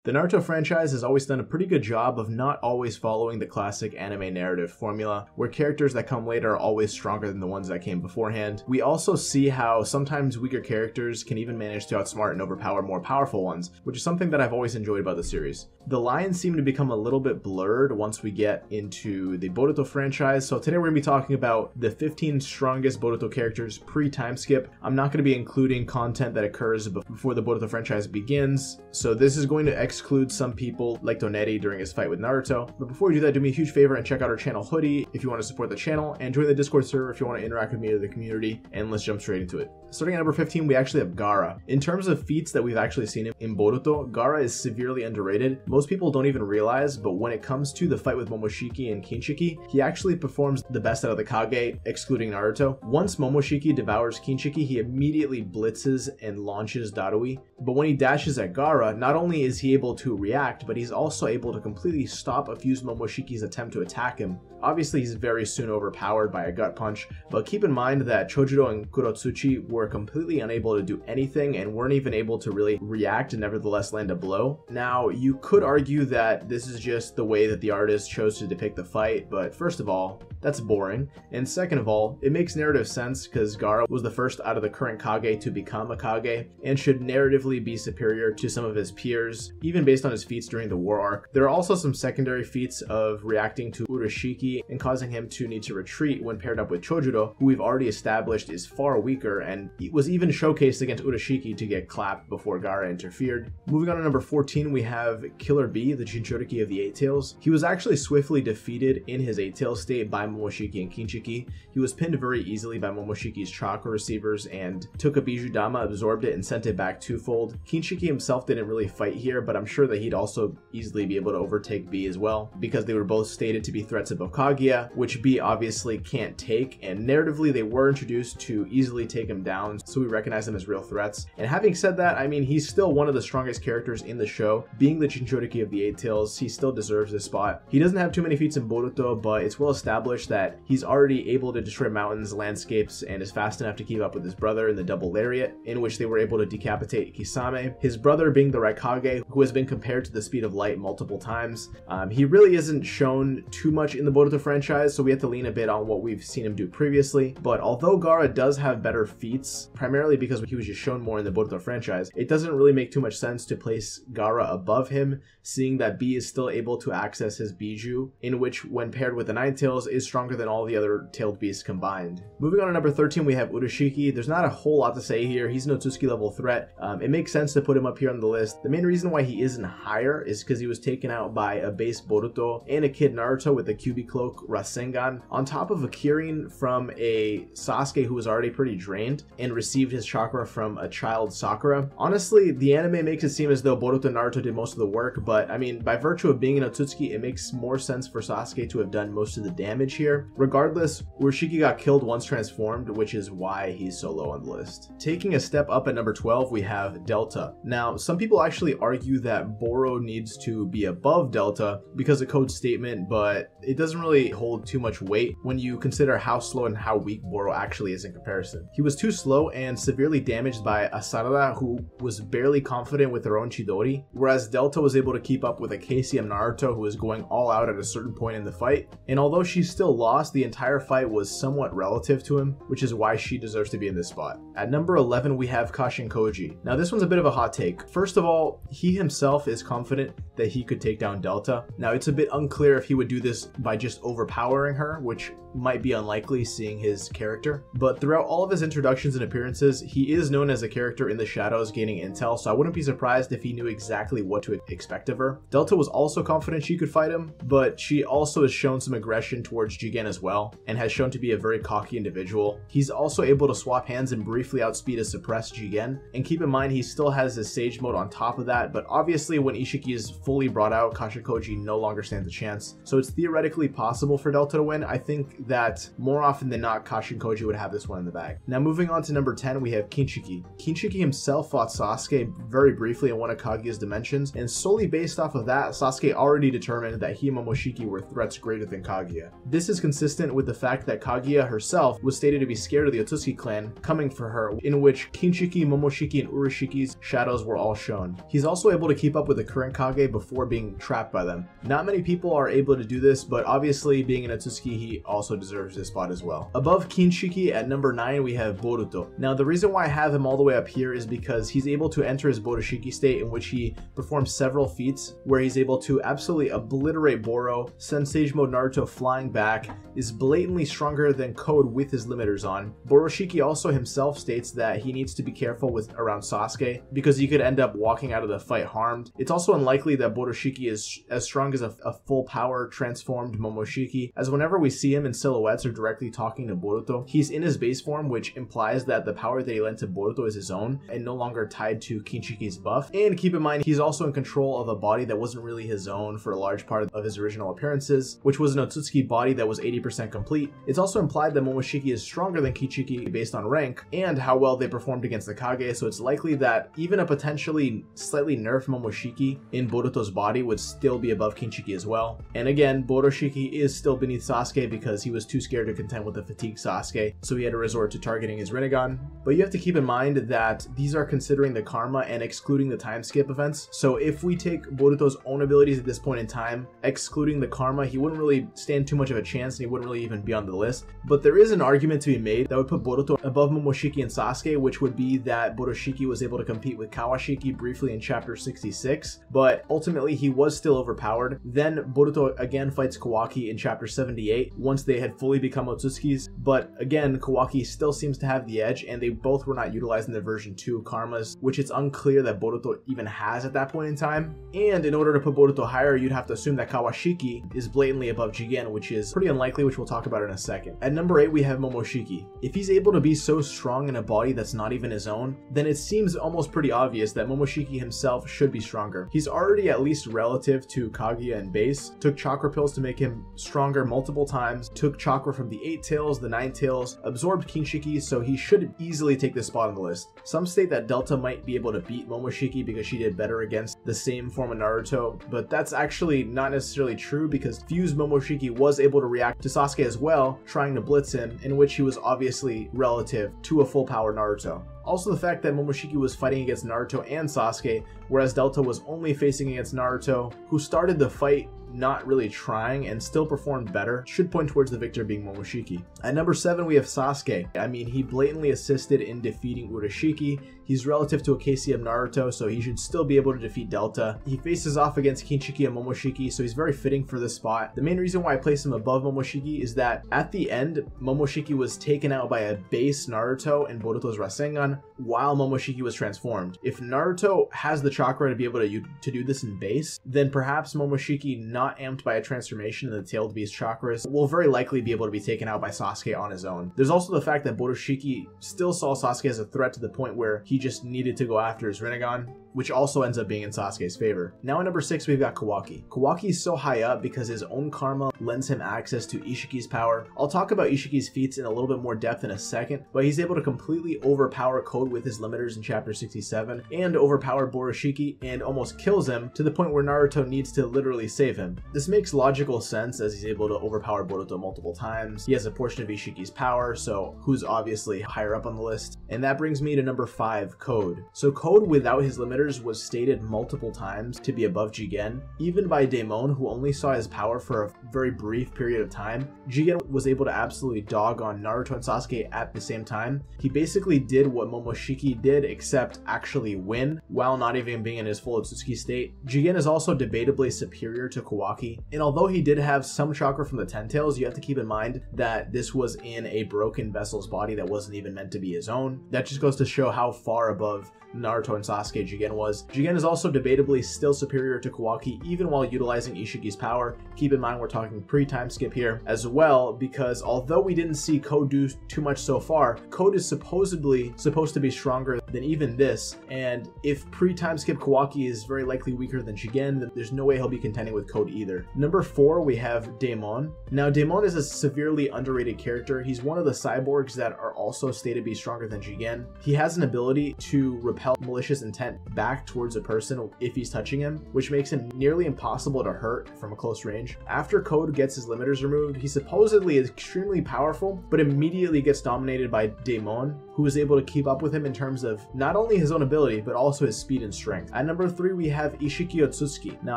The Naruto franchise has always done a pretty good job of not always following the classic anime narrative formula, where characters that come later are always stronger than the ones that came beforehand. We also see how sometimes weaker characters can even manage to outsmart and overpower more powerful ones, which is something that I've always enjoyed about the series. The lines seem to become a little bit blurred once we get into the Boruto franchise, so today we're going to be talking about the 15 strongest Boruto characters pre-Timeskip. I'm not going to be including content that occurs before the Boruto franchise begins, so this is going to exclude some people like Toneri during his fight with Naruto. But before we do that, do me a huge favor and check out our channel hoodie if you want to support the channel, and join the Discord server if you want to interact with me or the community, and let's jump straight into it. Starting at number 15, we actually have Gaara. In terms of feats that we've actually seen in Boruto, Gaara is severely underrated. Most people don't even realize, but when it comes to the fight with Momoshiki and Kinshiki, he actually performs the best out of the Kage, excluding Naruto. Once Momoshiki devours Kinshiki, he immediately blitzes and launches Darui. But when he dashes at Gaara, not only is he able to react, but he's also able to completely stop a Fused Momoshiki's attempt to attack him. Obviously, he's very soon overpowered by a gut punch, but keep in mind that Chojuro and Kurotsuchi were completely unable to do anything and weren't even able to really react and nevertheless land a blow. Now, you could argue that this is just the way that the artist chose to depict the fight, but first of all, that's boring. And second of all, it makes narrative sense because Gaara was the first out of the current Kage to become a Kage and should narratively be superior to some of his peers, even based on his feats during the war arc. There are also some secondary feats of reacting to Urashiki and causing him to need to retreat when paired up with Chojuro, who we've already established is far weaker and was even showcased against Urashiki to get clapped before Gaara interfered. Moving on to number 14, we have Killer Bee, the Jinchuriki of the Eight Tails. He was actually swiftly defeated in his Eight Tails state by Momoshiki and Kinshiki. He was pinned very easily by Momoshiki's chakra receivers and took a Bijudama, absorbed it, and sent it back twofold. Kinshiki himself didn't really fight here, but I'm sure that he'd also easily be able to overtake Bee as well, because they were both stated to be threats above Kaguya, which Bee obviously can't take, and narratively they were introduced to easily take him down, so we recognize them as real threats. And having said that, I mean, he's still one of the strongest characters in the show. Being the Jinchuriki of the Eight Tails, he still deserves this spot. He doesn't have too many feats in Boruto, but it's well established that he's already able to destroy mountains, landscapes, and is fast enough to keep up with his brother in the double lariat, in which they were able to decapitate Kisame. His brother being the Raikage, who has been compared to the speed of light multiple times. He really isn't shown too much in the Boruto franchise, so we have to lean a bit on what we've seen him do previously. But although Gaara does have better feats, primarily because he was just shown more in the Boruto franchise, it doesn't really make too much sense to place Gaara above him, seeing that Bee is still able to access his Biju, in which when paired with the Nine Tails is stronger than all the other tailed beasts combined. Moving on to number 13, we have Urashiki. There's not a whole lot to say here. He's an Otsutsuki level threat. It makes sense to put him up here on the list. The main reason why he isn't higher is because he was taken out by a base Boruto and a kid Naruto with the Kyuubi cloak Rasengan, on top of a Kirin from a Sasuke who was already pretty drained and received his chakra from a child Sakura. Honestly, the anime makes it seem as though Boruto and Naruto did most of the work, but I mean, by virtue of being an Otsutsuki, it makes more sense for Sasuke to have done most of the damage here. Regardless, Urashiki got killed once transformed, which is why he's so low on the list. Taking a step up at number 12, we have Delta. Now, some people actually argue that Boro needs to be above Delta because of code statement, but it doesn't really hold too much weight when you consider how slow and how weak Boro actually is in comparison. He was too slow and severely damaged by a Sarada who was barely confident with her own Chidori, whereas Delta was able to keep up with a KCM Naruto who was going all out at a certain point in the fight. And although she still lost, the entire fight was somewhat relative to him, which is why she deserves to be in this spot. At number 11, we have Kashin Koji. Now this one's a bit of a hot take. First of all, he himself is confident that he could take down Delta. Now it's a bit unclear if he would do this by just overpowering her, which might be unlikely seeing his character. But throughout all of his introductions and appearances, he is known as a character in the shadows gaining intel, so I wouldn't be surprised if he knew exactly what to expect of her. Delta was also confident she could fight him, but she also has shown some aggression towards Jigen as well, and has shown to be a very cocky individual. He's also able to swap hands and briefly outspeed a suppressed Jigen, and keep in mind he still has his Sage mode on top of that, but obviously when Isshiki is fully brought out, Kashin Koji no longer stands a chance. So it's theoretically possible for Delta to win. I think that more often than not, Kashin Koji would have this one in the bag. Now moving on to number 10, we have Kinshiki. Kinshiki himself fought Sasuke very briefly in one of Kaguya's dimensions, and solely based off of that, Sasuke already determined that he and Momoshiki were threats greater than Kaguya. This is consistent with the fact that Kaguya herself was stated to be scared of the Otsutsuki clan coming for her, in which Kinshiki, Momoshiki, and Urashiki's shadows were all shown. He's also able to keep up with the current Kage before being trapped by them. Not many people are able to do this, but obviously being an Otsutsuki, he also deserves this spot as well. Above Kinshiki at number 9, we have Boruto. Now the reason why I have him all the way up here is because he's able to enter his Borushiki state, in which he performs several feats where he's able to absolutely obliterate Boro, send Sage Mode Naruto flying back, is blatantly stronger than Code with his limiters on. Borushiki also himself states that he needs to be careful with around Sasuke because he could end up walking out of the fight harmed. It's also unlikely that Borushiki is as strong as a full power transformed Momoshiki, as whenever we see him in silhouettes or directly talking to Boruto, he's in his base form, which implies that the power that he lent to Boruto is his own and no longer tied to Kinshiki's buff. And keep in mind, he's also in control of a body that wasn't really his own for a large part of his original appearances, which was an Otsutsuki body that was 80% complete. It's also implied that Momoshiki is stronger than Kinshiki based on rank and how well they performed against the Kage, so it's likely that even a potentially slightly nerfed Momoshiki in Boruto's body would still be above Kinshiki as well. And again, Borushiki is still beneath Sasuke because he was too scared to contend with the fatigued Sasuke, so he had to resort to targeting his Rinnegan. But you have to keep in mind that these are considering the karma and excluding the time skip events. So if we take Boruto's own abilities at this point in time, excluding the karma, he wouldn't really stand too much of a chance and he wouldn't really even be on the list. But there is an argument to be made that would put Boruto above Momoshiki and Sasuke, which would be that Borushiki was able to compete with Kawaki briefly in chapter 66, but ultimately he was still overpowered. Then Boruto again fights Kawaki in chapter 78 once they had fully become Otsutsukis, but again Kawaki still seems to have the edge and they both were not utilizing the version 2 karmas, which it's unclear that Boruto even has at that point in time. And in order to put Boruto higher, you'd have to assume that Kawashiki is blatantly above Jigen, which is pretty unlikely, which we'll talk about in a second. At number 8 we have Momoshiki. If he's able to be so strong in a body that's not even his own, then it seems almost pretty obvious that Momoshiki himself should be stronger. He's already at least relative to Kaguya in base, took chakra pills to make him stronger multiple times, took chakra from the 8 tails, the 9 tails, absorbed Kinshiki, so he should easily take this spot on the list. Some state that Delta might be able to beat Momoshiki because she did better against the same form of Naruto, but that's actually not necessarily true because fused Momoshiki was able to react to Sasuke as well, trying to blitz him, in which he was obviously relative to a full power Naruto. Also the fact that Momoshiki was fighting against Naruto and Sasuke, whereas Delta was only facing against Naruto, who started the fight not really trying and still performed better, should point towards the victor being Momoshiki. At number 7 we have Sasuke. I mean, he blatantly assisted in defeating Urashiki. He's relative to a KCM Naruto, so he should still be able to defeat Delta. He faces off against Kinshiki and Momoshiki, so he's very fitting for this spot. The main reason why I place him above Momoshiki is that at the end, Momoshiki was taken out by a base Naruto in Boruto's Rasengan while Momoshiki was transformed. If Naruto has the chakra to be able to do this in base, then perhaps Momoshiki, not amped by a transformation in the tailed beast chakras, will very likely be able to be taken out by Sasuke on his own. There's also the fact that Borushiki still saw Sasuke as a threat to the point where he just needed to go after his Rinnegan, which also ends up being in Sasuke's favor. Now at number 6 we've got Kawaki. Kawaki is so high up because his own karma lends him access to Isshiki's power. I'll talk about Isshiki's feats in a little bit more depth in a second, but he's able to completely overpower Code with his limiters in chapter 67 and overpower Borushiki and almost kills him to the point where Naruto needs to literally save him. This makes logical sense as he's able to overpower Boruto multiple times. He has a portion of Isshiki's power, so who's obviously higher up on the list. And that brings me to number 5, Code. So Code without his limiters was stated multiple times to be above Jigen, even by Daemon, who only saw his power for a very brief period of time. Jigen was able to absolutely dog on Naruto and Sasuke at the same time. He basically did what Momoshiki did, except actually win, while not even being in his full Otsutsuki state. Jigen is also debatably superior to Kawaki, and although he did have some chakra from the 10 tails, you have to keep in mind that this was in a broken vessel's body that wasn't even meant to be his own. That just goes to show how far above Naruto and Sasuke Jigen was. Jigen is also debatably still superior to Kawaki even while utilizing Isshiki's power. Keep in mind we're talking pre-time skip here as well, because although we didn't see Code do too much so far, Code is supposedly supposed to be stronger than even this, and if pre-time skip Kawaki is very likely weaker than Jigen, then there's no way he'll be contending with Code either. Number 4, we have Daemon. Now, Daemon is a severely underrated character. He's one of the cyborgs that are also stated to be stronger than Jigen. He has an ability to repel malicious intent back towards a person if he's touching him, which makes him nearly impossible to hurt from a close range. After Code gets his limiters removed, he supposedly is extremely powerful, but immediately gets dominated by Daemon, who is able to keep up with him in terms of not only his own ability, but also his speed and strength. At number 3, we have Isshiki Otsutsuki. Now,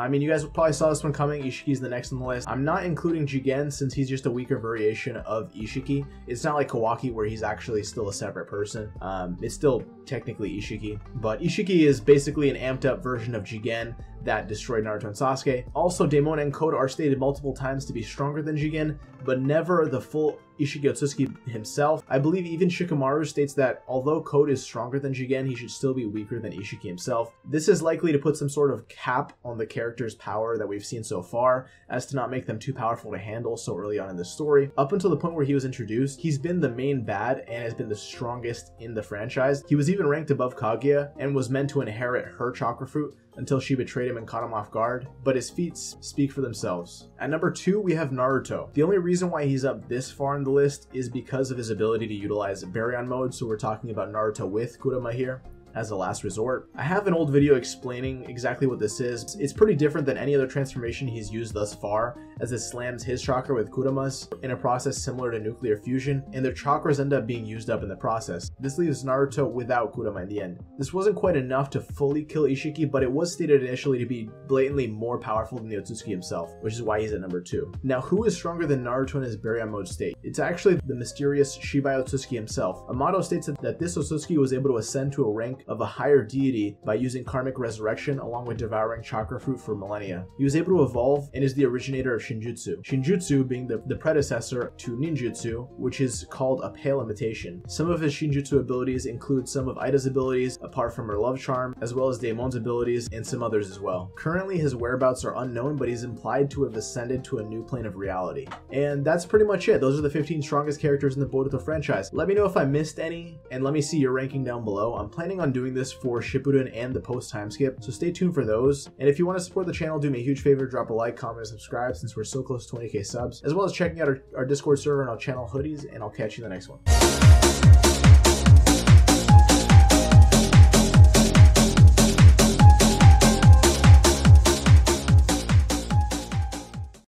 I mean, you guys probably saw this one coming. Isshiki is the next on the list. I'm not including Jigen since he's just a weaker variation of Isshiki. It's not like Kawaki where he's actually still a separate person. It's still technically Isshiki, but Isshiki is basically an amped up version of Jigen that destroyed Naruto and Sasuke. Also, Daemon and Code are stated multiple times to be stronger than Jigen, but never the full Isshiki Otsutsuki himself. I believe even Shikamaru states that although Code is stronger than Jigen, he should still be weaker than Isshiki himself. This is likely to put some sort of cap on the character's power that we've seen so far, as to not make them too powerful to handle so early on in the story. Up until the point where he was introduced, he's been the main bad and has been the strongest in the franchise. He was even ranked above Kaguya and was meant to inherit her chakra fruit until she betrayed him and caught him off guard, but his feats speak for themselves. At number 2, we have Naruto. The only reason why he's up this far in the list is because of his ability to utilize Baryon mode, so we're talking about Naruto with Kurama here as a last resort. I have an old video explaining exactly what this is. It's pretty different than any other transformation he's used thus far, as it slams his chakra with Kurama's in a process similar to nuclear fusion, and their chakras end up being used up in the process. This leaves Naruto without Kurama in the end. This wasn't quite enough to fully kill Isshiki, but it was stated initially to be blatantly more powerful than the Otsutsuki himself, which is why he's at number 2. Now, who is stronger than Naruto in his Baryon mode state? It's actually the mysterious Shibai Otsutsuki himself. Amato states that this Otsutsuki was able to ascend to a rank of a higher deity by using karmic resurrection along with devouring chakra fruit for millennia. He was able to evolve and is the originator of Shinjutsu. Shinjutsu being the predecessor to ninjutsu, which is called a pale imitation. Some of his Shinjutsu abilities include some of Ida's abilities apart from her love charm, as well as Daemon's abilities and some others as well. Currently his whereabouts are unknown, but he's implied to have ascended to a new plane of reality. And that's pretty much it. Those are the 15 strongest characters in the Boruto franchise. Let me know if I missed any, and let me see your ranking down below. I'm planning on doing this for Shippuden and the post time skip, so stay tuned for those. And if you want to support the channel, do me a huge favor, drop a like, comment, and subscribe since we're so close to 20k subs, as well as checking out our Discord server and our channel hoodies, and I'll catch you in the next one.